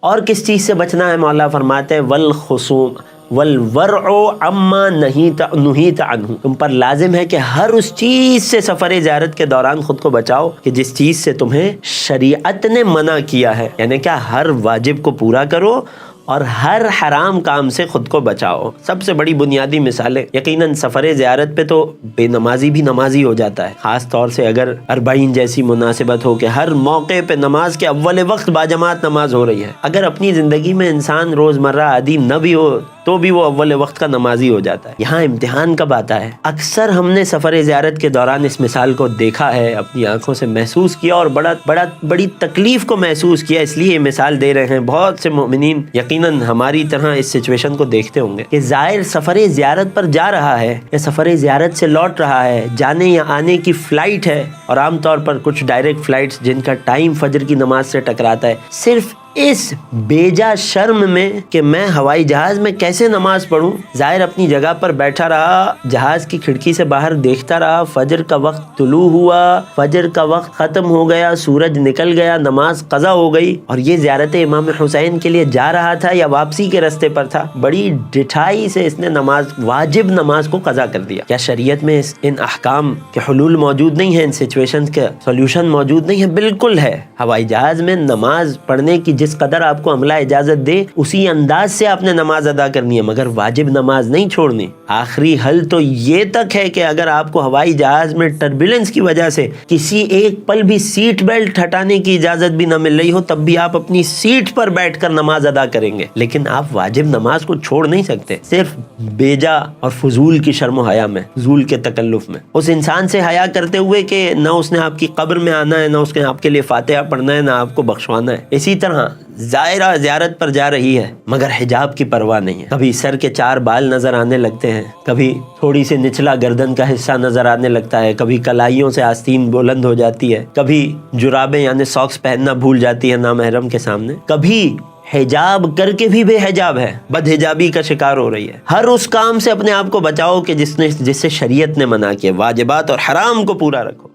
اور کس چیز سے بچنا ہے؟ مولا فرماتے ہیں والخصوم والورع عما نہیت عنہ، تم پر لازم ہے کہ ہر اس چیز سے سفر زیارت کے دوران خود کو بچاؤ کہ جس چیز سے تمہیں شریعت نے منع کیا ہے، یعنی کیا ہر واجب کو پورا کرو اور ہر حرام کام سے خود کو بچاؤ۔ سب سے بڑی بنیادی مثالیں، یقیناً سفر زیارت پہ تو بے نمازی بھی نمازی ہو جاتا ہے، خاص طور سے اگر اربعین جیسی مناسبت ہو کہ ہر موقع پہ نماز کے اول وقت باجماعت نماز ہو رہی ہے۔ اگر اپنی زندگی میں انسان روزمرہ عادی نہ بھی ہو تو بھی وہ اول وقت کا نمازی ہو جاتا ہے۔ یہاں امتحان کب آتا ہے؟ اکثر ہم نے سفر زیارت کے دوران اس مثال کو دیکھا ہے، اپنی آنکھوں سے محسوس کیا اور بڑی تکلیف کو محسوس کیا، اس لیے یہ مثال دے رہے ہیں۔ بہت سے مومنین یقیناً ہماری طرح اس سچویشن کو دیکھتے ہوں گے کہ زائر سفر زیارت پر جا رہا ہے یا سفر زیارت سے لوٹ رہا ہے، جانے یا آنے کی فلائٹ ہے، اور عام طور پر کچھ ڈائریکٹ فلائٹس جن کا ٹائم فجر کی نماز سے ٹکراتا ہے، صرف اس بیجا شرم میں کہ میں ہوائی جہاز میں کیسے نماز پڑھوں، ظاہر اپنی جگہ پر بیٹھا رہا، جہاز کی کھڑکی سے باہر دیکھتا رہا، فجر کا وقت طلوع ہوا، فجر کا وقت ختم ہو گیا، سورج نکل گیا، نماز قضا ہو گئی، اور یہ زیارت امام حسین کے لیے جا رہا تھا یا واپسی کے راستے پر تھا، بڑی ڈٹھائی سے اس نے واجب نماز کو قضا کر دیا۔ کیا شریعت میں ان احکام کے حلول موجود نہیں ہیں، ان سچویشن کے سولوشن موجود نہیں ہے؟ بالکل ہے۔ ہوائی جہاز میں نماز پڑھنے کی جس قدر آپ کو عملہ اجازت دے اسی انداز سے آپ نے نماز ادا کرنی ہے، مگر واجب نماز نہیں چھوڑنی۔ آخری حل تو یہ تک ہے کہ اگر آپ کو ہوائی جہاز میں ٹربولنس کی وجہ سے کسی ایک پل بھی سیٹ بیلٹ ہٹانے کی اجازت بھی نہ مل رہی ہو، تب بھی آپ اپنی سیٹ پر بیٹھ کر نماز ادا کریں گے، لیکن آپ واجب نماز کو چھوڑ نہیں سکتے، صرف بیجا اور فضول کی شرم و حیا میں، فضول کے تکلف میں، اس انسان سے حیا کرتے ہوئے کہ نہ اس نے آپ کی قبر میں آنا ہے، نہ اس نے آپ کے لیے فاتحہ پڑھنا ہے، نہ آپ کو بخشوانا ہے۔ اسی طرح زائرہ زیارت پر جا رہی ہے مگر حجاب کی پرواہ نہیں ہے، کبھی سر کے 4 بال نظر آنے لگتے ہیں، کبھی تھوڑی سی نچلا گردن کا حصہ نظر آنے لگتا ہے، کبھی کلائیوں سے آستین بلند ہو جاتی ہے، کبھی جرابیں یعنی ساکس پہننا بھول جاتی ہے نامحرم کے سامنے، کبھی حجاب کر کے بھی بے حجاب ہے، بد حجابی کا شکار ہو رہی ہے۔ ہر اس کام سے اپنے آپ کو بچاؤ کہ جس سے شریعت نے منع کیا، واجبات اور حرام کو پورا رکھو۔